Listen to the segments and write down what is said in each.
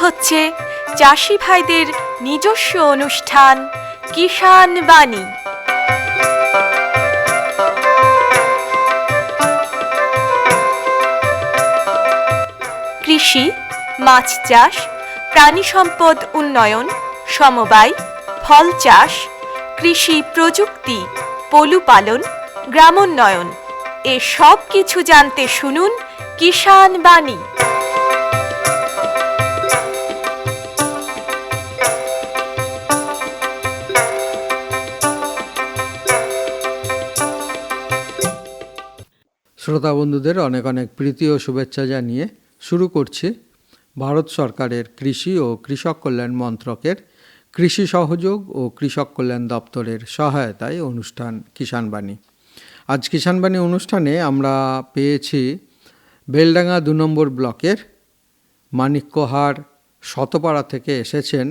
হচ্ছে চাষি ভাইদের নিজস্ব অনুষ্ঠান কিষাণ বাণী। কৃষি, মাছ চাষ, প্রাণী সম্পদ উন্নয়ন, সমবায়, ফল চাষ, কৃষি প্রযুক্তি, পশুপালন, গ্রামোন্নয়ন এ সব কিছু জানতে শুনুন কিষাণ বাণী। শ্রোতা বন্ধুদের অনেক অনেক প্রীতি ও শুভেচ্ছা জানিয়ে শুরু করছি ভারত সরকারের কৃষি ও কৃষক কল্যাণ মন্ত্রকের কৃষি সহযোগ ও কৃষক কল্যাণ দপ্তরের সহায়তায় অনুষ্ঠান কিষাণ বাণী। আজ কিষাণ বাণী অনুষ্ঠানে আমরা পেয়েছি বেলডাঙ্গা ২ নম্বর ব্লকের মানিক্যহার শতপাড়া থেকে এসেছেন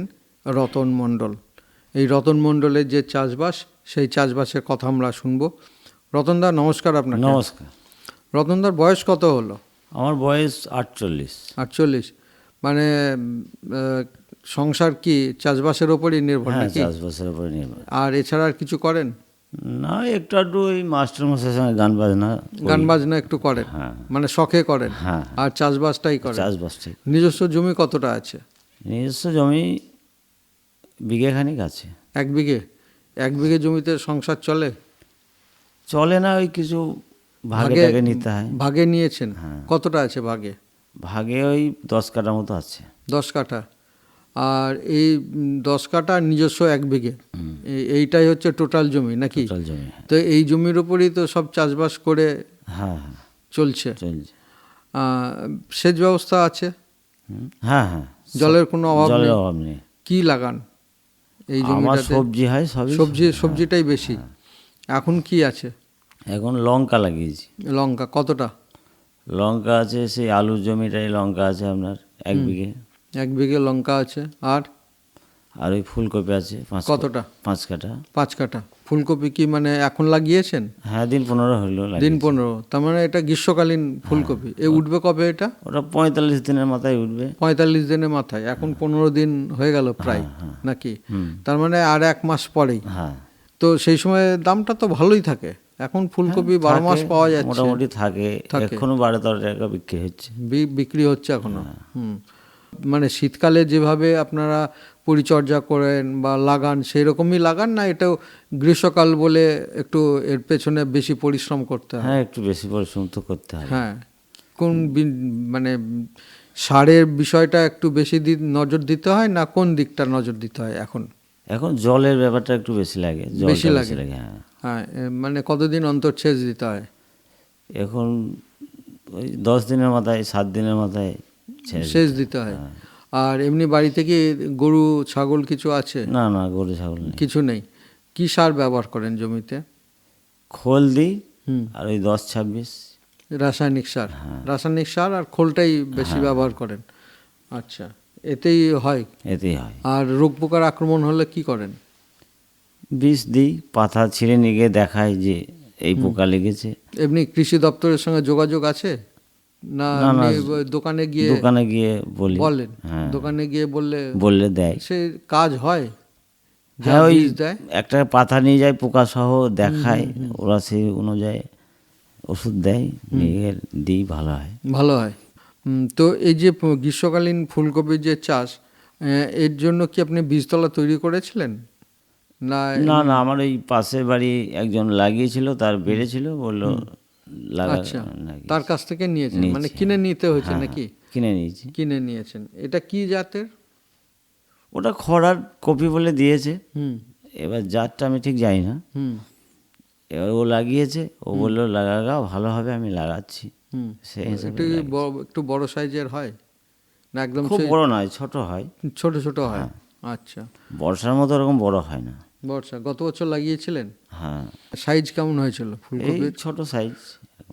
রতন মণ্ডল। এই রতন মণ্ডলের যে চাষবাস, সেই চাষবাসের কথা আমরা শুনবো। রতনদা, নমস্কার। আপনাকে নমস্কার। রতনদার বয়স কত হলো? আমার বয়স 48। 48। মানে সংসার কি চাষবাসের ওপরই নির্ভর? হ্যাঁ, নাকি চাষবাসের উপরে নির্ভর। আর এছাড়া আর কিছু করেন? না, একটু আধটু ওই মাস্টারমশাইয়ের সঙ্গে গান বাজনা একটু করেন? হ্যাঁ। মানে শখে করেন? হ্যাঁ। আর চাষবাসটাই করেন? চাষবাসটাই। নিজস্ব জমি কতটা আছে? নিজস্ব জমি বিঘেখানিক আছে। 1 বিঘে? 1 বিঘে জমিতে সংসার চলে না, ওই কিছু ভাগে নিতে হয়। ভাগে নিয়েছেন? হ্যাঁ। কতটা আছে ভাগে? ভাগে ওই 10 কাঠা মতো আছে। 10 কাঠা। আর এই 10 কাঠা নিজস্ব 1 বিঘে, এইটাই হচ্ছে টোটাল জমি নাকি? টোটাল জমি। তো এই জমির উপরই তো সব চাষবাস করে হ্যাঁ চলছে। সেচ ব্যবস্থা আছে? হ্যাঁ হ্যাঁ। জলের কোনো অভাব নেই। কি লাগান এই আমার জমিটাতে? সবজি হয়, সবই সবজিটাই বেশি। এখন কি আছে? এখন লঙ্কা লাগিয়েছি। লঙ্কা কতটা? লঙ্কা আছে, সেই আলুর জমিটাই লঙ্কা আছে আপনার 1 বিঘে। 1 বিঘে লঙ্কা আছে। আর ওই ফুলকপি আছে কতটা? 5 কাঠা। 5 কাঠা। ফুলকপি কি মানে এখন লাগিয়েছেন? হ্যাঁ, দিন 15 হলো। দিন 15? তার মানে এটা গ্রীষ্মকালীন ফুলকপি। উঠবে কবে এটা? ওটা 45 দিনের মাথায় উঠবে। 45 দিনের মাথায়? এখন 15 দিন হয়ে গেল প্রায় নাকি? তার মানে আর 1 মাস পরেই। হ্যাঁ। তো সেই সময় দামটা তো ভালোই থাকে। এখন ফুলকপি 12 মাস পাওয়া যাচ্ছে। মোটামুটি থাকে। এখনো 12-13 টাকা বিক্রি হচ্ছে। বিক্রি হচ্ছে এখনো? মানে শীতকালে যেভাবে আপনারা পরিচর্যা করেন বা লাগান, সেই রকমই লাগান না এটাও গ্রীষ্মকাল বলে একটু এর পেছনে বেশি পরিশ্রম করতে হয়? হ্যাঁ, একটু বেশি পরিশ্রম তো করতে হয়। হ্যাঁ। কোন মানে সারের বিষয়টা একটু বেশি নজর দিতে হয় না কোন দিকটা নজর দিতে হয় এখন? এখন জলের ব্যাপারটা একটু বেশি লাগে। বেশি লাগে? হ্যাঁ। হ্যাঁ। মানে কতদিন অন্তর সেচ দিতে হয়? এখন ওই 10 দিনের মাথায়, 7 দিনের মাথায় সেচ দিতে হয়। আর এমনি বাড়িতে কি গরু ছাগল কিছু আছে? না, গরু ছাগল নেই। কিছু নেই। কি সার ব্যবহার করেন জমিতে? খোল দিই আর ওই 10-26 রাসায়নিক সার। রাসায়নিক সার আর খোলটাই বেশি ব্যবহার করেন? আচ্ছা, এতেই হয়? এতেই হয়। আর রোগ পোকার আক্রমণ হলে কি করেন? বিষ দিই, পাতা ছিঁড়ে নিয়ে গিয়ে দেখায় যে এই পোকা লেগেছে। এমনি কৃষি দপ্তরের সঙ্গে যোগাযোগ আছে না? দোকানে গিয়ে বলেন? দোকানে গিয়ে বললে দেয়। সে কাজ হয়? হ্যাঁ, ওই একটা পাতা নিয়ে যায় পোকা সহ, দেখায়, ওরা সেই অনুযায়ী ওষুধ দেয়, নিয়ে দিই, ভালো হয়। ভালো হয়। তো এই যে গ্রীষ্মকালীন ফুলকপির যে চাষ, এর জন্য কি আপনি বীজতলা তৈরি করেছিলেন? না, আমার ওই পাশের বাড়ি একজন লাগিয়েছিল, তার বেড়েছিল, বললো লাগা। আচ্ছা, তার কাছ থেকে নিয়েছেন? মানে কিনে নিতে হয়েছে নাকি? কিনে নিয়েছি। কিনে নিয়েছেন। এটা কি জাতের? ওটা খরার কপি বলে দিয়েছে। এবার জাতটা আমি ঠিক জানি না। এবার ও লাগিয়েছে, ও বললো লাগা ভালো হবে, আমি লাগাচ্ছি। সেই হিসাবে একটু বড় সাইজের হয় না? একদম খুব বড় নয়, ছোট হয়। ছোট ছোট হয়? আচ্ছা। বর্ষার মতো ওরকম বড় হয় না। বর্ষা গত বছর লাগিয়েছিলেন? হ্যাঁ। সাইজ কেমন হয়েছিল ফুলকপির? ছোট সাইজ,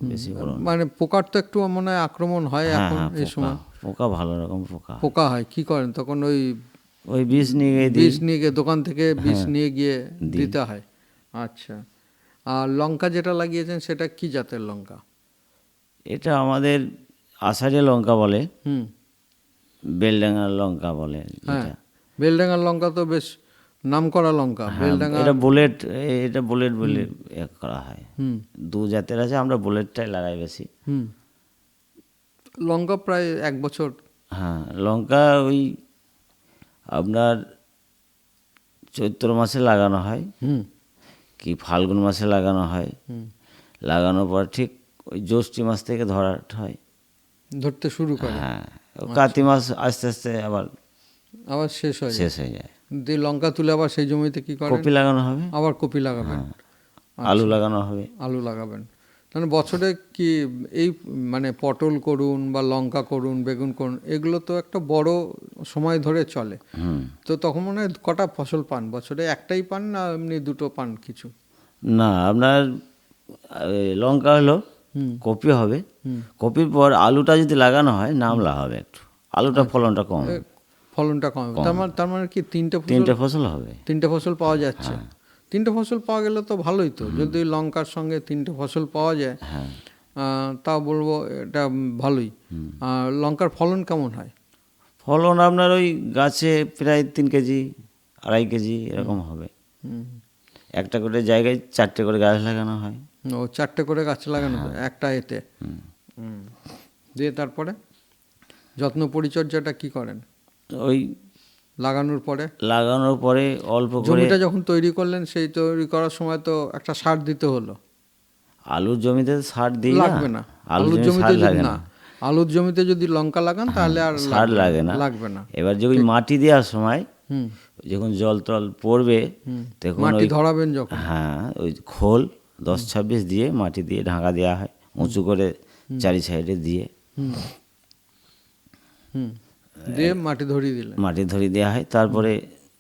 বেশি বড়। মানে পোকার তো একটু মনে হয় আক্রমণ হয় এখন এই সময়? পোকা, ভালো রকম পোকা হয়। কি করেন তখন? ওই বীজ নিয়ে গিয়ে দোকান থেকে বীজ নিয়ে গিয়ে দিতে হয়? আচ্ছা। আর লঙ্কা যেটা লাগিয়েছেন সেটা কি জাতের লঙ্কা? এটা আমাদের আষাঢ়ে লঙ্কা বলে। বেলডাঙ্গার লঙ্কা বলে হ্যাঁ, যেটা। বেলডাঙ্গার লঙ্কা তো বেশ নামকরা লঙ্কা। হ্যাঁ, বেলডাঙ্গা, এটা বুলেট, এটা বুলেট বলে করা হয়। হুম দু জাতের আছে, আমরা বুলেটটাই লাগাই বেশি। হুম, লঙ্কা প্রায় 1 বছর। হ্যাঁ, লঙ্কা ওই আপনার চৈত্র মাসে লাগানো হয় হুম কি ফাল্গুন মাসে লাগানো হয়। হুম, লাগানোর পর ঠিক ওই জ্যৈষ্ঠ মাস থেকে ধরা হয়। ধরতে শুরু করে, হ্যাঁ, কার্তিক মাস আস্তে আস্তে আবার আবার শেষ হয়ে যায়। শেষ হয়ে যায়। দিয়ে লঙ্কা তুলে আবার সেই জমিতে কি করেন? কপি লাগানো হবে, আবার কপি লাগাবেন, আলু লাগানো হবে। আলু লাগাবেন। তাহলে বছরে কি এই মানে পটল করুন বা লঙ্কা করুন, বেগুন করুন, এগুলো তো একটা বড় সময় ধরে চলে। হুম, তো তখন মনে হয় কটা ফসল পান বছরে? একটাই পান না এমনি দুটো পান কিছু? না আপনার লঙ্কা হলো, হুম কপি হবে, হুম, কপির পর আলুটা যদি লাগানো হয় নামলা হবে একটু, আলুটা ফলনটা কম হবে। ফলনটা কম হবে। তার মানে কি তিনটে তিনটে ফসল হবে। ফসল পাওয়া যাচ্ছে? তিনটে ফসল পাওয়া গেলে তো ভালোই তো। যদি লঙ্কার সঙ্গে তিনটে ফসল পাওয়া যায়, হ্যাঁ, তা বলবো এটা ভালোই। আর লঙ্কার ফলন কেমন হয়? ফলন আপনার ওই গাছে প্রায় 3 কেজি 2.5 কেজি এরকম হবে। হুম, একটা করে জায়গায় 4টে করে গাছ লাগানো হয়। ও 4টে করে গাছ লাগানো হয় একটা এতে। হুম, দিয়ে তারপরে যত্ন পরিচর্যাটা কি করেন ওই লাগানোর পরে? লাগানোর পরে অল্প করে জমিটা যখন তৈরি করলেন, সেই তৈরি করার সময় তো একটা সার দিতে হলো। আলুর জমিতে সার দিই লাগবে না? আলুর জমিতে যদি না, আলুর জমিতে যদি লঙ্কা লাগান তাহলে আর সার লাগে না। লাগবে না। এবার যখন মাটি দেওয়ার সময় হুম, যখন জল টল পড়বে তখন মাটি ওই ধরাবেন যখন, হ্যাঁ ওই খোল 10-26 দিয়ে মাটি দিয়ে ঢাকা দেওয়া হয়, উঁচু করে চারি সাইডে দিয়ে হুম হুম, দিয়ে মাটি ধরিয়ে দিলেন। মাটি ধরিয়ে দেওয়া হয়। তারপরে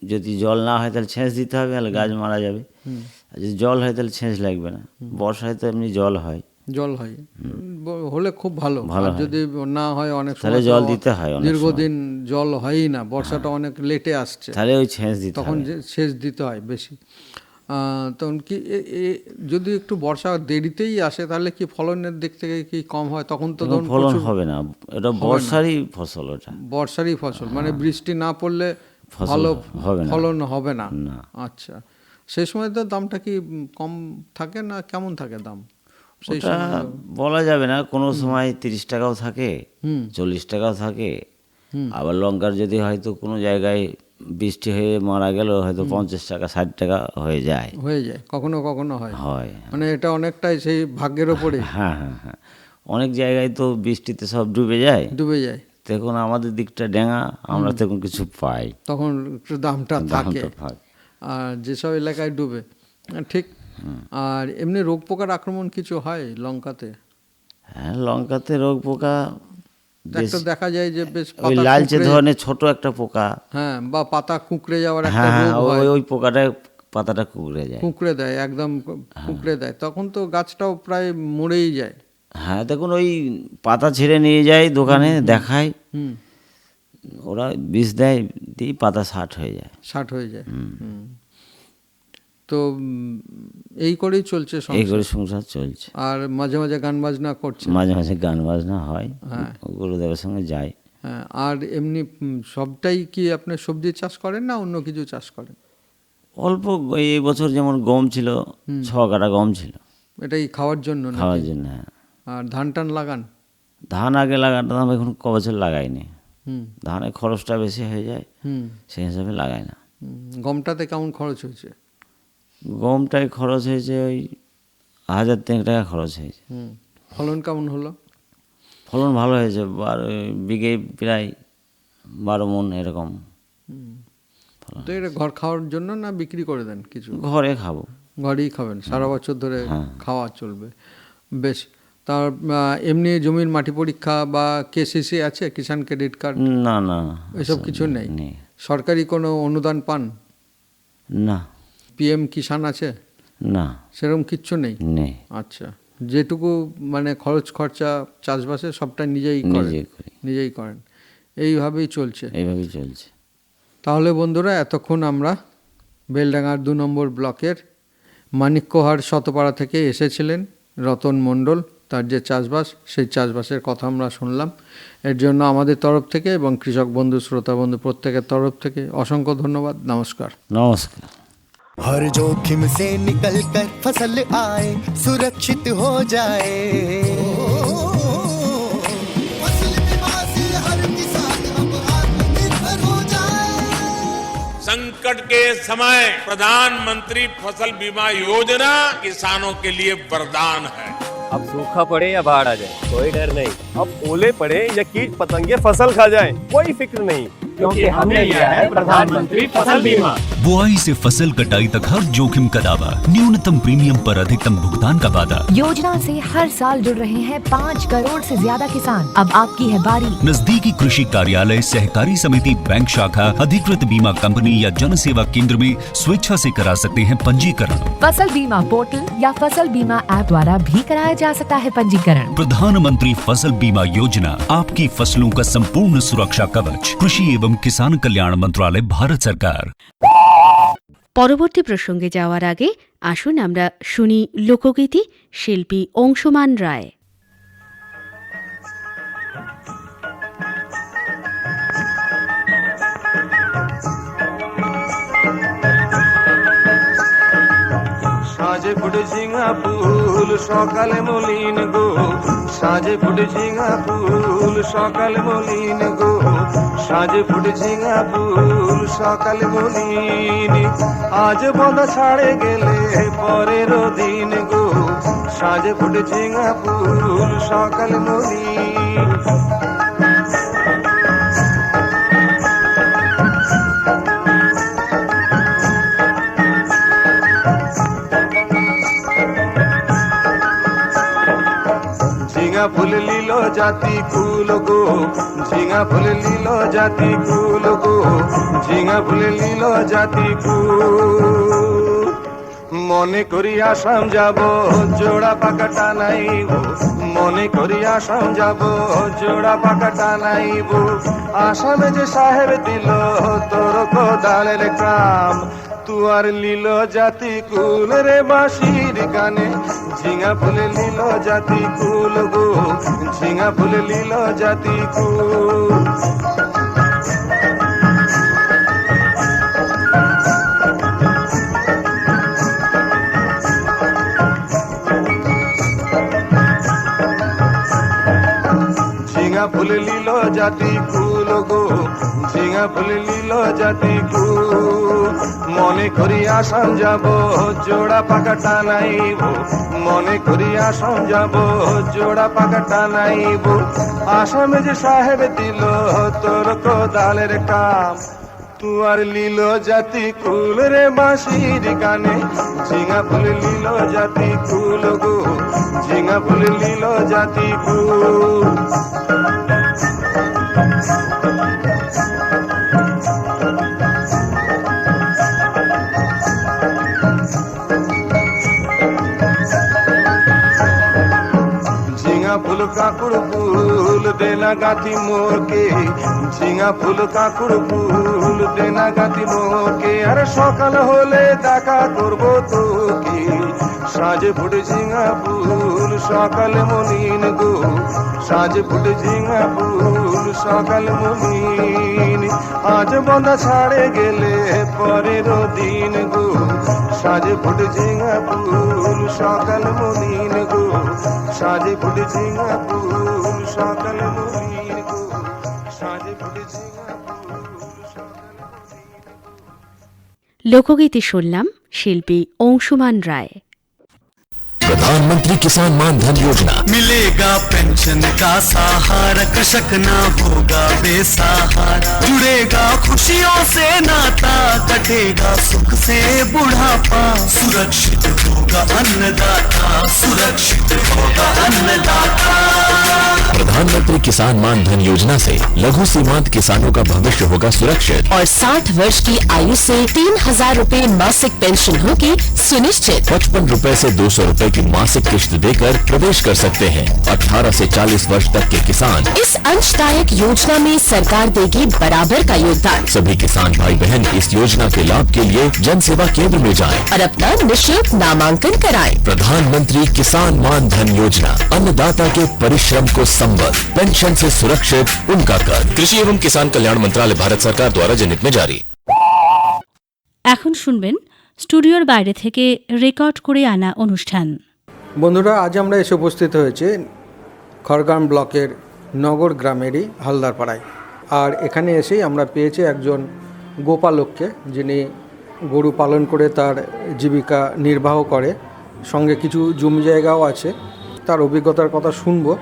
যদি জল না হয় তাহলে ছেঁচ দিতে হবে, তাহলে গাছ মারা যাবে। আর যদি জল হয় তাহলে ছেঁচ লাগবে না। বর্ষায় তো এমনি জল হয়, জল হয়, হলে খুব ভালো। আর যদি না হয়, অনেক তাহলে সময় জল তো দিতে হয় অনেক সময়। দীর্ঘদিন জল হয়ই না, বর্ষাটা অনেক লেটে আসছে, তাহলে ওই ছেঁচ দিতে তখন হবে। সেচ দিতে হয় বেশি। তখন কি যদি একটু বর্ষা দেরিতেই আসে তাহলে কি ফলনের দিক থেকে কি কম হয়? তখন তো কোনো ধরুন ফলন প্রচুর হবে না, এটা বর্ষারই ফসল। ওটা বর্ষারই ফসল, মানে বৃষ্টি না পড়লে ফসল ভালো হবে না। ফলন হবে না। না। আচ্ছা, সেই সময় তো দামটা কি কম থাকে না কেমন থাকে দাম সেই ওটা সময়? বলা যাবে না, কোনো সময় 30 টাকাও থাকে, হুম 40 টাকাও থাকে। হুম, আবার লঙ্কার যদি হয়তো কোনো জায়গায় বৃষ্টি হয়ে মারা গেল, হয়তো 50 টাকা 60 টাকা হয়ে যায়। হয়ে যায়, কখনো কখনো হয়। হয়, মানে এটা অনেকটাই সেই ভাগ্যের ওপরে হ্যাঁ হ্যাঁ হ্যাঁ। অনেক জায়গায় তো বৃষ্টিতে সব ডুবে যায়, ডুবে যায়, তখন আমাদের দিকটা ডেঙা, আমরা তখন কিছু পাই, তখন একটু দামটা থাকে। দামটা পাই। আর যেসব এলাকায় ডুবে, ঠিক। আর এমনি রোগ পোকার আক্রমণ কিছু হয় লঙ্কাতে? হ্যাঁ, লঙ্কাতে রোগ পোকা বেশ, একটা দেখা যায় যে বেশ ওই পাতা লালচে কুঁকড়ে, ধরনের ছোট একটা পোকা। হ্যাঁ, বা পাতা কুঁকড়ে যাওয়ার একটা হ্যাঁ হ্যাঁ, রোগ হয়, ওই পোকাটা পাতাটা কুঁকড়ে যায়। কুঁকড়ে দেয়, একদম কুঁকড়ে দেয়, তখন তো গাছটাও প্রায় মরেই যায়। হ্যাঁ, দেখুন ওই পাতা ছিঁড়ে নিয়ে যায় দোকানে, দেখায়, হুম, ওরা বিষ দেয়, দিয়ে পাতা 60 হয়ে যায়। 60 হয়ে যায়। হুম। তো এই করেই চলছে এই সংসার। করে সংসার চলছে। আর মাঝে মাঝে গান বাজনা করছে। মাঝে মাঝে গান বাজনা হয়, হ্যাঁ। গুরুদেবের সঙ্গে যাই। হ্যাঁ, আর এমনি সবটাই কি আপনি সবজি চাষ করেন না অন্য কিছু চাষ করেন? অল্প, এই বছর যেমন গম ছিল, 6 কাঠা গম ছিল এটাই খাওয়ার জন্য নাকি? খাওয়ার জন্য। হ্যাঁ, আর ধান টান লাগান? ধান আগে লাগাতাম, এখন ক বছর লাগাইনি। হুম ধানের খরচটা বেশি হয়ে যায়, হুম সেই হিসাবে লাগাই না। গমটাতে কেমন খরচ হয়েছে? গমটায় খরচ হয়েছে ওই 1000 টাকা খরচ হয়েছে। হুম, ফলন কেমন হলো? ফলন ভালো হয়েছে, বিঘে প্রায় 12 মণ এরকম। তো এটা ঘর খাওয়ার জন্য না বিক্রি করে দেন কিছু? ঘরে খাবো। ঘরেই খাবেন, সারা বছর ধরে হ্যাঁ। খাওয়া চলবে। বেশ। তার এমনি জমির মাটি পরীক্ষা বা কেসিসি আছে, কিষাণ ক্রেডিট কার্ড, না না, এসব কিছু নেই? নেই। সরকারি কোনো অনুদান পান? না পিএম কিষাণ আছে? না, সেরকম কিচ্ছু নেই? নেই। আচ্ছা, যেটুকু মানে খরচ খরচা চাষবাসে সবটা নিজেই করেন? নিজে করি, নিজেই করেন, এইভাবেই চলছে। এইভাবেই চলছে। তাহলে বন্ধুরা, এতক্ষণ আমরা বেলডাঙ্গার 2 নম্বর ব্লকের মানিক্যহাট শতপাড়া থেকে এসেছিলেন রতন মণ্ডল। তার যে চাষবাস, সেই চাষবাসের কথা আমরা শুনলাম। এর জন্য আমাদের তরফ থেকে এবং কৃষক বন্ধু, শ্রোতা বন্ধু প্রত্যেকের তরফ থেকে অসংখ্য ধন্যবাদ। নমস্কার। নমস্কার। हर जोखिम से निकल कर फसल आए, सुरक्षित हो जाए। फसल बीमा से हर किसान अब आत्मनिर्भर हो जाए। संकट के समय प्रधानमंत्री फसल बीमा योजना किसानों के लिए वरदान है। अब सूखा पड़े या बाढ़ आ जाए कोई डर नहीं, अब ओले पड़े या कीट पतंगे फसल खा जाए कोई फिक्र नहीं, क्योंकि हमने लिया है प्रधानमंत्री फसल बीमा। बुआई से फसल कटाई तक हर जोखिम का दावा, न्यूनतम प्रीमियम पर अधिकतम भुगतान का वादा। योजना से हर साल जुड़ रहे हैं 5 करोड़ से ज्यादा किसान। अब आपकी है बारी। नजदीकी कृषि कार्यालय, सहकारी समिति, बैंक शाखा, अधिकृत बीमा कंपनी या जन सेवा केंद्र में स्वेच्छा से करा सकते हैं पंजीकरण। फसल बीमा पोर्टल या फसल बीमा ऐप द्वारा भी कराया जा सकता है पंजीकरण। प्रधानमंत्री फसल बीमा योजना, आपकी फसलों का संपूर्ण सुरक्षा कवच। कृषि एवं किसान कल्याण मंत्रालय, भारत सरकार। পরবর্তী প্রসঙ্গে যাওয়ার আগে আসুন আমরা শুনি লোকগীতি, শিল্পী অংশুমান রায়। সাজে ফুটে ঝিঙা ফুল সকালে মলিন গো, সাজে ফুটে ঝিঙা ফুল সকালে মলিন গো, সাজে ফুটে ঝিঙা ফুল সকালে মলিন। আজ বন্ধ ছাড়ে গেলে পরের দিন গো, সাজে ফুটে ঝিঙা ফুল সকালে মলিন। ঝিঙা ফুল লীল জাতি কুল গো, ঝিঙা ফুল লীল জাতি কুল গো, ঝিঙা ফুল লীল জাতি কুল। মনে করি আসাম যাব জোড়া পাকা টানাইব, মনে করি আসাম যাব জোড়া পাকা টানাইব। আসামে যে সাহেব দিল তোর কোদালের কাম, তুয়ার লীল জাতি কুল রে বাঁশির গানে। ঝিঙা ফুল লীল জাতি কুল গো, ঝিঙা ফুল লীল জাতি কুল। ঝিঙা ফুল লীল জাতি কুল গো, ঝিঙা ফুল লীল জাতি কুল। মনে করি আসাম যাব জোড়া পাকা টানাইব, মনে করি আসাম যাব জোড়া পাকা টানাইব। আসামে যে সাহেব দিল তোর কোদালের কাম, তুয়ার লীল জাতি কুল রে বাঁশির গানে। ঝিঙা ফুল লীল জাতি কুল গো, ঝিঙা ফুল লীল জাতি কুল। ঝিঙা ফুল কাকুড় ফুল দেনা গাঁথি মোরকে, ঝিঙা ফুল কাকুড় ফুল দেনা গাঁথি মোরকে। আর সকাল হলে দেখা করবো তোকে, সাজে ফুটে ঝিঙা ফুল সকালে মলিন গো, সাজে ফুটে ঝিঙা ফুল সকালে মলিন। আজ বন্ধা ছাড়ে গেলে পরের দিন গো, সাজে ফুটে ঝিঙা ফুল সকালে মলিন গো, সাজে ফুটে ঝিঙা ফুল সকালে মলিন গো, সাজে ফুটে ঝিঙা ফুল সকালে মলিন গো। লোকগীতি শুনলাম শিল্পী অংশুমান রায়। प्रधानमंत्री किसान मान धन योजना, मिलेगा पेंशन का सहारा, कृषक ना होगा बेसहारा। जुड़ेगा खुशियों से नाता, कटेगा सुख से बुढ़ापा। सुरक्षित होगा अन्नदाता, सुरक्षित होगा अन्नदाता। प्रधानमंत्री किसान मान धन योजना से लघु सीमांत किसानों का भविष्य होगा सुरक्षित और 60 वर्ष की आयु से 3,000 रूपए मासिक पेंशन होगी सुनिश्चित। 55 रूपए से 200 रूपए की मासिक किश्त देकर प्रवेश कर सकते हैं। 18 से 40 वर्ष तक के किसान इस अंशदायक योजना में सरकार देगी बराबर का योगदान। सभी किसान भाई बहन इस योजना के लाभ के लिए जन सेवा केंद्र में जाएं और अपना निःशुल्क नामांकन कराएं। प्रधानमंत्री किसान मान धन योजना, अन्नदाता के परिश्रम को संबल, पेंशन से सुरक्षित उनका कर। कृषि एवं किसान कल्याण मंत्रालय, भारत सरकार द्वारा जनहित में जारी। এখন শুনবেন স্টুডিওর বাইরে থেকে রেকর্ড করে আনা অনুষ্ঠান। বন্ধুরা, আজ আমরা এসে উপস্থিত হয়েছি খড়গ্রাম ব্লকের নগর গ্রামেরই হালদারপাড়ায়। আর এখানে এসেই আমরা পেয়েছি একজন গোপালককে, যিনি গরু পালন করে তার জীবিকা নির্বাহ করে, সঙ্গে কিছু জমি জায়গাও আছে। তার অভিজ্ঞতার কথা শুনবো।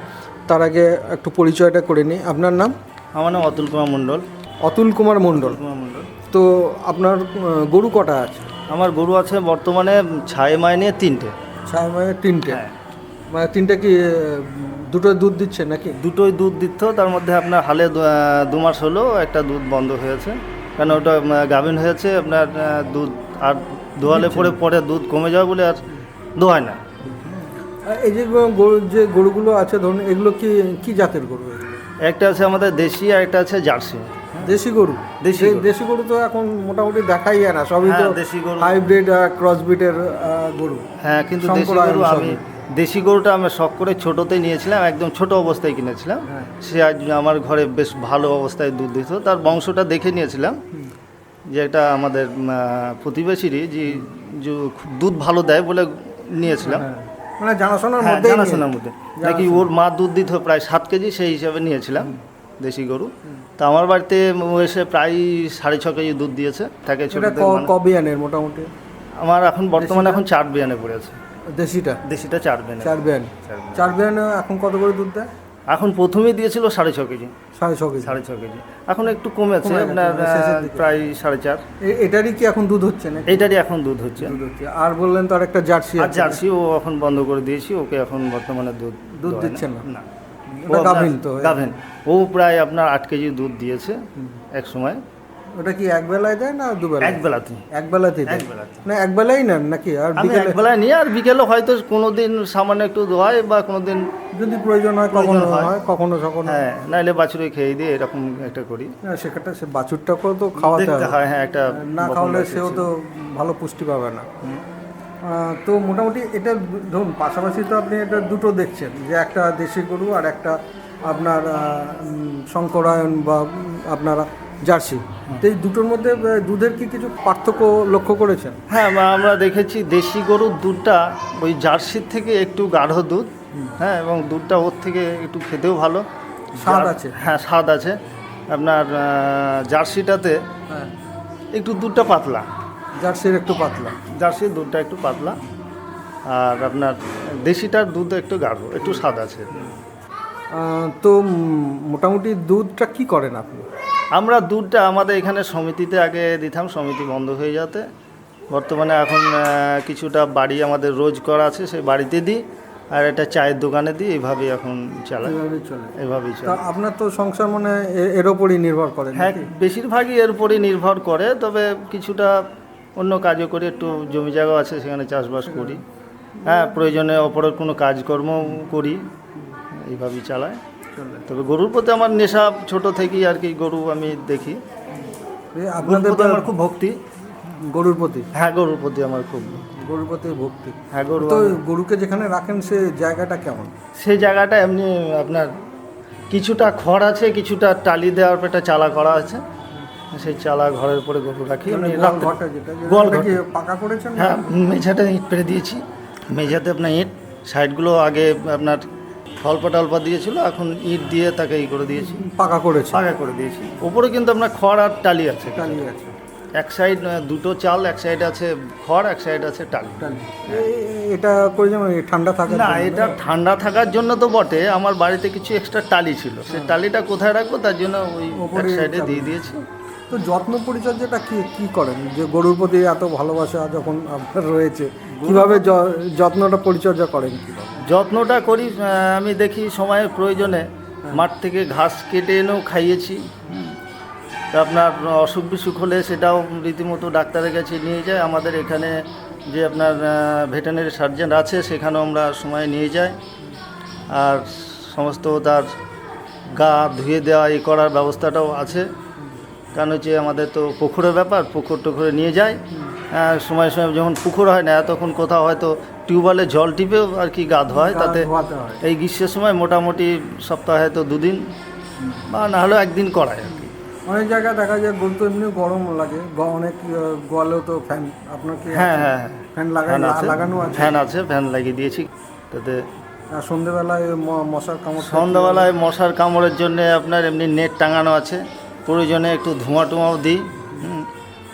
তার আগে একটু পরিচয়টা করে নিই। আপনার নাম? আমার নাম অতুল কুমার মণ্ডল। অতুল কুমার মণ্ডল। তো আপনার গরু কটা আছে? আমার গরু আছে বর্তমানে ছায় মাইনে 3টে। ছায় মাইনে 3টে? মানে 3টে কি দুটো দুধ দিচ্ছে নাকি? দুটোই দুধ দিত, তার মধ্যে আপনার হালে 2 মাস হলো একটা দুধ বন্ধ হয়েছে, কারণ ওটা গাভিন হয়েছে। আপনার দুধ আর দোয়ালে পরে দুধ কমে যাবে বলে আর দোয়ায় না। এই যে গরুগুলো আছে, ধরুন এগুলো কি জাতের গরু? একটা আছে আমাদের দেশি আর একটা আছে জার্সি। দেশি গরু? দেশি গরু তো এখন মোটামুটি দেখাই যায় না, সবই তো দেশি গরু, হাইব্রিড আর ক্রসব্রিডের গরু। হ্যাঁ, কিন্তু দেশি গরুটা আমি শখ করে ছোটোতেই নিয়েছিলাম, একদম ছোট অবস্থায় কিনেছিলাম। সে আজ আমার ঘরে বেশ ভালো অবস্থায় দুধ দিত। তার বংশটা দেখে নিয়েছিলাম যে এটা আমাদের প্রতিবেশীরই, যে দুধ ভালো দেয় বলে নিয়েছিলাম। মানে জানাশোনার মধ্যে নাকি ওর মা দুধ দিত প্রায় 7 কেজি, সেই হিসাবে নিয়েছিলাম দেশি গরু। তা আমার বাড়িতে এসে প্রায় 6.5 কেজি দুধ দিয়েছে। তাকে কবে আনের মোটামুটি? আমার এখন বর্তমানে 4 বিয়ানে পড়েছে। দেশিটা 4 বিয়ানে। 4 বিয়ানে এখন কত করে দুধ দেয়? এখন প্রথমেই দিয়েছিল 6.5 কেজি। 6.5 কেজি। এখন একটু কমেছে, আপনার প্রায় 4.5। এটারই কি এখন দুধ হচ্ছে না? এটারই এখন দুধ হচ্ছে। আর বললেন তো আর একটা জার্সি আছে? জার্সি ও এখন বন্ধ করে দিয়েছি, ওকে এখন বর্তমানে দুধ দিচ্ছে না। গাভিন। ও প্রায় আপনার 8 কেজি দুধ দিয়েছে এক সময়। ওটা কি এক বেলায় দেয় না দুবেলা? এক বেলাতেই। না এক বেলাই নেন নাকি? আর এক বেলায় নিয়ে আর বিকেলে হয়তো কোনোদিন সামান্য একটু দোয়াই, বা কোনোদিন যদি প্রয়োজন হয় কখনো। হ্যাঁ, নাইলে বাছুরে খেয়ে দিয়ে এরকম একটা করি। সেটা সে বাছুরটাকেও তো খাওয়াতে হয়। হ্যাঁ, একটা না খাওয়ালে সেও তো ভালো পুষ্টি পাবে না। তো মোটামুটি এটা ধরুন পাশাপাশি তো আপনি এটা দুটো দেখছেন, যে একটা দেশি গরু আর একটা আপনার শঙ্করায়ণ বা আপনারা জার্সি। তো এই দুটোর মধ্যে দুধের কি কিছু পার্থক্য লক্ষ্য করেছেন? হ্যাঁ, আমরা দেখেছি দেশি গরুর দুধটা ওই জার্সির থেকে একটু গাঢ় দুধ। হ্যাঁ, এবং দুধটা ওর থেকে একটু খেতেও ভালো, স্বাদ আছে। হ্যাঁ, স্বাদ আছে। আপনার জার্সিটাতে একটু দুধটা পাতলা। জার্সির দুধটা একটু পাতলা। আর আপনার দেশিটার দুধ একটু গাঢ়, একটু স্বাদ আছে। তো মোটামুটি দুধটা কি করেন আপনি? আমরা দুধটা আমাদের এখানে সমিতিতে আগে দিতাম, সমিতি বন্ধ হয়ে যাতে বর্তমানে এখন কিছুটা বাড়ি আমাদের রোজ করা আছে, সেই বাড়িতে দিই, আর একটা চায়ের দোকানে দিই। এইভাবেই এখন এভাবেই চলে। আপনার তো সংসার মানে এর ওপরই নির্ভর করে? হ্যাঁ, বেশিরভাগই এর উপরই নির্ভর করে, তবে কিছুটা অন্য কাজও করি, একটু জমি জায়গা আছে সেখানে চাষবাস করি। হ্যাঁ, প্রয়োজনে অপরের কোনো কাজকর্ম করি, এইভাবেই চালায়। তবে গরুর প্রতি আমার নেশা ছোট থেকেই আর কি, গরু আমি দেখি। আপনাদের আমার খুব ভক্তি গরুর প্রতি? হ্যাঁ, গরুর প্রতি আমার খুব ভক্তি। হ্যাঁ, তো গরুকে যেখানে রাখেন সে জায়গাটা কেমন? সেই জায়গাটা এমনি আপনার কিছুটা খড় আছে, কিছুটা টালি দেওয়ার একটা চালা করা আছে, সেই চালা ঘরের উপরে গরু রাখি। গোয়ালঘরটা পাকা করেছেন? হ্যাঁ, মেঝাটা ইট পেরে দিয়েছি। মেঝাতে আপনার ইট, সাইডগুলো আগে আপনার টলপা দিয়েছিল, এখন ইট দিয়ে তাকে করে দিয়েছি, পাকা করে দিয়েছি। ওপরে কিন্তু আপনার খড় আর টালি আছে। এক সাইড দুটো চাল, এক সাইড আছে খড়, এক সাইড আছে টালি। এটা করে যেমন ঠান্ডা থাকে না, এটা ঠান্ডা থাকার জন্য তো বটে। আমার বাড়িতে কিছু এক্সট্রা টালি ছিল, সেই টালিটা কোথায় রাখবো তার জন্য ওই এক সাইডে দিয়ে দিয়েছি। তো যত্ন পরিচর্যাটা কি করেন, যে গরুর প্রতি এত ভালোবাসা যখন আপনার রয়েছে, কিভাবে যত্নটা পরিচর্যা করেন? যত্নটা করি আমি দেখি সময়ের প্রয়োজনে মাঠ থেকে ঘাস কেটে এনেও খাইয়েছি। তা আপনার অসুখ বিসুখ হলে সেটাও রীতিমতো ডাক্তারের কাছে নিয়ে যায়। আমাদের এখানে যে আপনার ভেটেরিনারি সার্জন আছে সেখানেও আমরা সময় নিয়ে যাই। আর সমস্ত তার গা ধুয়ে দেওয়া করার ব্যবস্থাটাও আছে। কারণ হচ্ছে আমাদের তো পুকুরের ব্যাপার, পুকুর টুকুরে নিয়ে যায়। সময় সময় যখন পুকুর হয় না, তখন কোথাও হয়তো টিউবওয়েলে জল টিপেও আর কি গা ধোয়া হয়। তাতে এই গ্রীষ্মের সময় মোটামুটি সপ্তাহে হয়তো 2 দিন বা না হলেও 1 দিন করায় আর কি। অনেক জায়গায় দেখা যায় গরু তো এমনি গরম লাগে, অনেক গোয়ালেও তো ফ্যান, আপনার কি? হ্যাঁ হ্যাঁ ফ্যান লাগানো আছে? ফ্যান আছে, ফ্যান লাগিয়ে দিয়েছি। তাতে সন্ধ্যেবেলায় মশার কামড়? সন্ধ্যাবেলায় মশার কামড়ের জন্য আপনার এমনি নেট টাঙানো আছে। প্রয়োজনে একটু ধোঁয়াও দিই।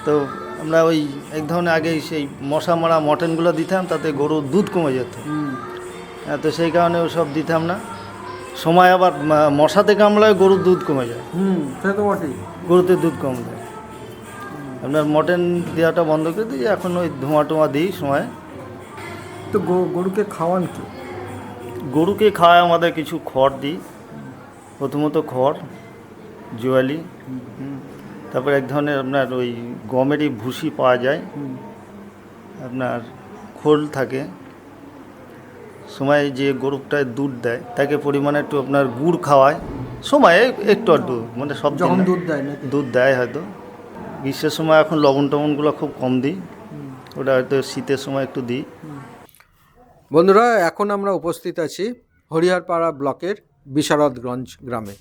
তো আমরা ওই এক ধরনের আগে সেই মশা মারা মটনগুলো দিতাম, তাতে গরুর দুধ কমে যেত। তো সেই কারণে ওসব দিতাম না। সময় আবার মশাতে কামড়ায় গরুর দুধ কমে যায়। সে তো বটেই, গরুতে দুধ কম দেয়। আপনার মটন দেওয়াটা বন্ধ করে দিই, এখন ওই ধোঁয়া দিই সময়। তো গরুকে খাওয়ান কি? গরুকে খাওয়ায় আমাদের কিছু খড় দিই। প্রথমত খড়, জোয়ালি, তারপর এক ধরনের আপনার ওই গমেরই ভুসি পাওয়া যায়, আপনার খোল থাকে। সময় যে গরুটায় দুধ দেয় তাকে পরিমাণে একটু আপনার গুড় খাওয়ায়, সময়ে একটু আধটু, মানে সব যখন দুধ দেয় নাকি? দুধ দেয় হয়তো। গ্রীষ্মের সময় এখন লবণ টবণগুলো খুব কম দিই, ওটা হয়তো শীতের সময় একটু দিই। বন্ধুরা, এখন আমরা উপস্থিত আছি হরিহরপাড়া ব্লকের বিশারদগঞ্জ গ্রামে।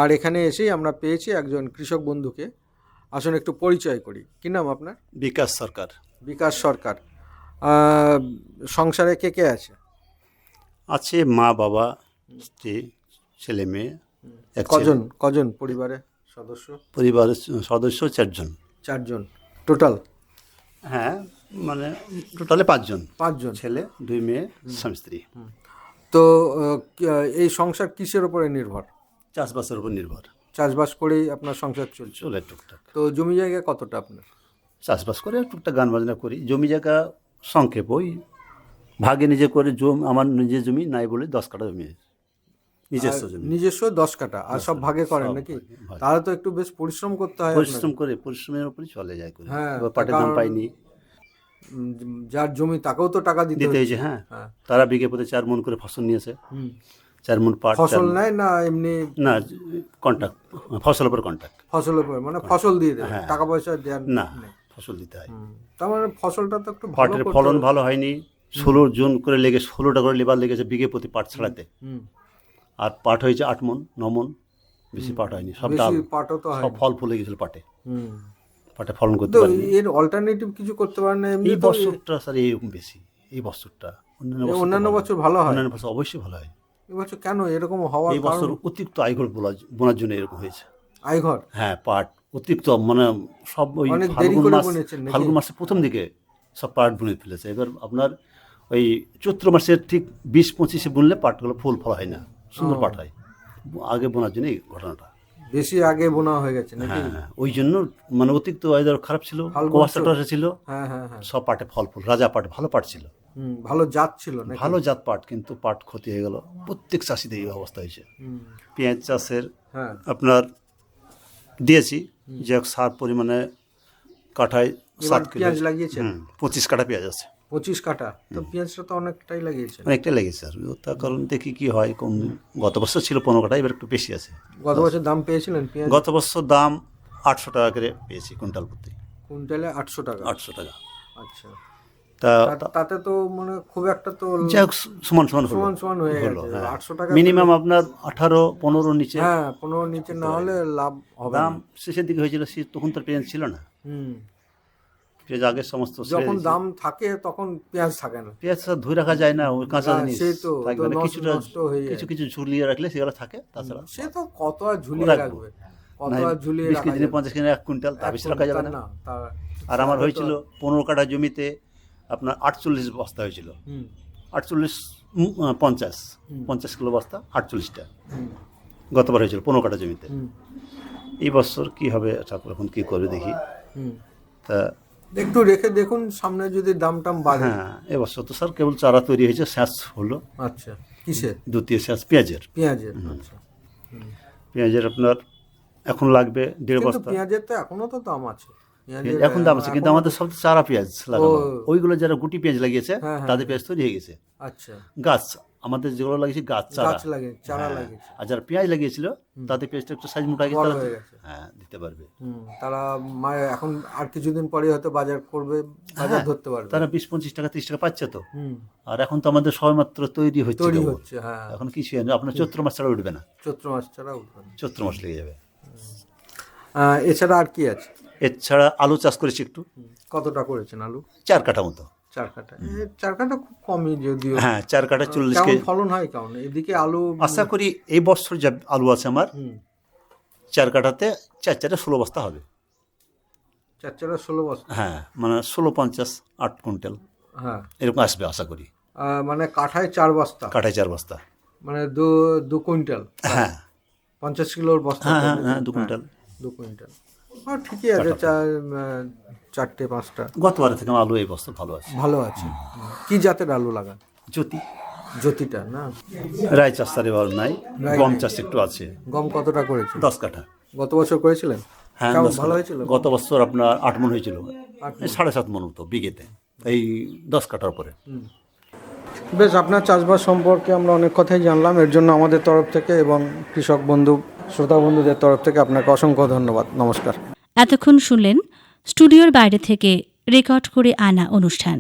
আর এখানে এসেই আমরা পেয়েছি একজন কৃষক বন্ধুকে। আসুন একটু পরিচয় করি। কী নাম আপনার? বিকাশ সরকার। বিকাশ সরকার। সংসারে কে কে আছে? আছে মা, বাবা, স্ত্রী, ছেলে মেয়ে। কজন পরিবারের সদস্য? পরিবারের সদস্য 4 জন। 4 জন টোটাল? হ্যাঁ, মানে টোটালে 5 জন। 5 জন ছেলে, 2 মেয়ে, স্বামী স্ত্রী। তো এই সংসার কিসের উপরে নির্ভর? চাষবাসের উপর নির্ভর। চাষবাস করেই আপনার সংসার চলে টুকটাক। তো জমি জায়গা কতটা আপনার? চাষবাস করে টুকটাক গান বাজনা করি। জমি জায়গা সংক্ষেপ, ওই ভাগে নিজে করে। আমার নিজের জমি নাই বলে 10 কাঠা জমি, নিজস্ব জমি। নিজস্ব 10 কাঠা, আর সব ভাগে করেন নাকি? তাহলে তো একটু বেশ পরিশ্রম করতে হয়। পরিশ্রমের উপরে চলে যায় করে। হ্যাঁ, পাটের দাম পাইনি, যার জমি তাকেও তো টাকা দিতে হয়েছে। হ্যাঁ, তারা বিঘে প্রতি 4 মণ করে ফসল নিয়েছে। 4 মণ পাট। ফসল নেয় না এমনি? না, কন্ট্রাক্ট, ফসলের উপর কন্ট্রাক্ট। ফসলের উপর মানে ফসল দিয়ে দেয়, টাকা পয়সা দেওয়ার না, ফসল দিতে হয়। তার মানে ফসলটা তো একটু পাটের ফলন ভালো হয়নি। 16 জন করে লেগে 16টা করে লেবার লেগেছে বিঘে প্রতি পাট ছাড়াতে। আর পাট হয়েছে 8 মণ 9 মণ, বেশি পাট হয়নি। সব ডাল, সব ফল ফুলে গেছিল পাটে। পাটে ফলন করতে পারেনি। এর অল্টারনেটিভ কিছু করতে পারেন না? এই বছরটা স্যার এইরকম বেশি। এই বছরটা অন্যান্য বছর ভালো হয়? অন্যান্য বছর অবশ্যই ভালো হয়। এবছর কেন এরকম হওয়ার? এই বছর অতিরিক্ত আইঘর বোনার জন্য এরকম হয়েছে। আইঘর? হ্যাঁ, পাট অতিরিক্ত, মানে সব ওই ফাল্গুন মাসের প্রথম দিকে সব পাট বুনে ফেলেছে। এবার আপনার ওই চৈত্র মাসের ঠিক 20-25-এ বুনলে পাটগুলো ফুল ফল হয় না, সুন্দর পাট হয়। আগে বোনার জন্য এই ঘটনাটা বেশি আগে বোনা হয়ে গেছে নাকি? হ্যাঁ, ওই জন্য মানে অতিরিক্ত ওয়েদার খারাপ ছিল, কুয়াশা ছিল। সব পাটে ফল রাজা পাট, ভালো পাট ছিল, ভালো জাত ছিল, ভালো জাত পাট। কিন্তু পাট ক্ষতি হয়ে গেল। প্রত্যেক চাষিদের এই অবস্থা হয়েছে। পেঁয়াজ চাষের আপনার দিয়েছি যে সার পরিমাণে কাঠায় 7 কিলো লাগিয়েছে। 25 কাঠা পেঁয়াজ আছে। 25 কাঠা? তো পেঁয়াজটা তো অনেকটাই লাগিয়েছে। অনেকটাই লেগেছে আর তার কারণ দেখি কি হয়। কম, গত বছর ছিল 15 কাঠা, এবার একটু বেশি আছে। গত বছর দাম পেয়েছিলেন পেঁয়াজ? গত বছর দাম 800 টাকা করে পেয়েছি কুইন্টাল প্রতি। কুইন্টালে 800 টাকা? 800 টাকা। আচ্ছা, তাতে তো মানে খুব একটা তো সমান হয়ে গেছে। 800 টাকা মিনিমাম আপনার 18-15 নিচে, হ্যাঁ 15 নিচে না হলে লাভ হবে দাম শেষের দিকে হয়েছিল, তখন তো পেঁয়াজ ছিল না। পেঁয়াজ আগে সমস্ত যখন দাম থাকে তখন পেঁয়াজ থাকে না, পেঁয়াজ ধরে রাখা যায় না, ওই কাঁচা জিনিস সেই তো কিছুটা কিছু ঝুলিয়ে রাখলে সেগুলো থাকে, তাছাড়া সে তো কত আর ঝুলিয়ে রাখবে, কত আর ঝুলিয়ে 20 কেজি 50 কেজি 1 কুইন্টাল তা বেশি রাখা যাবে না। আর আমার হয়েছিল 15 কাঠা জমিতে আপনার 48 বস্তা হয়েছিল, 50 কিলো বস্তা 48টা গতবার হয়েছিল 15 কাঠা জমিতে। এই বছর কি হবে ঠাকুর এখন কি করবে দেখি। তা একটু রেখে দেখুন সামনে যদি দাম টাম বাড়ে। হ্যাঁ, এবছর তো স্যার কেবল চারা তৈরি হয়েছে, শেষ হলো। আচ্ছা, কিসে? দ্বিতীয় চাষ পেঁয়াজের। পেঁয়াজের। আচ্ছা। পেঁয়াজের আপনার এখন লাগবে 1.5 কিন্তু বস্তা। পেঁয়াজের তো এখনো তো দাম আছে। এখন দাম আছে, কিন্তু আমাদের সব চারা পেঁয়াজ লাগানো। ওইগুলো যারা গুটি পেঁয়াজ লাগিয়েছে তাদের পেঁয়াজ তৈরি হয়ে গেছে। আচ্ছা। গাছ আমাদের যেগুলো লাগিয়েছে গাছ চারা, চারা লাগিয়েছে। আর যারা পেঁয়াজ লাগিয়েছিল তাদের পেঁয়াজটা একটু সাইজ মোটা হয়ে গেছে। হ্যাঁ, দিতে পারবে। তারা এখন আর কিছুদিন পরে হয়তো বাজার করবে, বাজার ধরতে পারবে। তারা 20-25 টাকা 30 টাকা পাচ্ছে তো। আর এখন তো আমাদের সবেমাত্র তৈরি হচ্ছে। হ্যাঁ, এখন কিছু আপনার চৈত্র মাস ছাড়া উঠবে না। চৈত্র মাস ছাড়া উঠবে না, চৈত্র মাস লেগে যাবে। এছাড়া আর কি আছে? এছাড়া আলু চাষ করেছি একটু। কতটা করেছেন আলু? 4 কাঠা মতো। 4 কাঠা। 4 কাঠা খুব কমই যদিও। হ্যাঁ, 4 কাঠা 40 কেজি ফলন হয়। কেমন এদিকে আলু? আশা করি এই বছর যা আলু আছে আমার 4 কাঠাতে 4 16 বস্তা হবে। 4 16 বস্তা? হ্যাঁ, মানে 16-50 8 কুইন্টাল। হ্যাঁ, এরকম আসবে আশা করি। মানে কাঠায় 4 বস্তা? কাঠায় 4 বস্তা মানে 2 কুইন্টাল। হ্যাঁ, 50 কিলোর বস্তা। হ্যাঁ 2 কুইন্টাল। 2 কুইন্টাল। ঠিকই আছে। 4-5টা। গতবার থেকে আলু এই বস্তা ভালো আছে। কি জাতের আলু লাগান? জ্যোতিটা না? রায় চাষ তার এবার নাই, গম চাষ একটু আছে। গম কতটা করেছে? 10 কাঠা। গত বছর করেছিলেন? হ্যাঁ, ভালো হয়েছিল। গত বছর আপনার 8 মণ হয়েছিল, 7.5 মণ মতো বিঘেতে, এই 10 কাঠার উপরে। বেশ, আপনার চাষবাস সম্পর্কে আমরা অনেক কথাই জানলাম। এর জন্য আমাদের তরফ থেকে এবং কৃষক বন্ধু শ্রোতা বন্ধুদের তরফ থেকে আপনাকে অসংখ্য ধন্যবাদ। নমস্কার। এতক্ষণ শুনলেন স্টুডিওর বাইরে থেকে রেকর্ড করে আনা অনুষ্ঠান।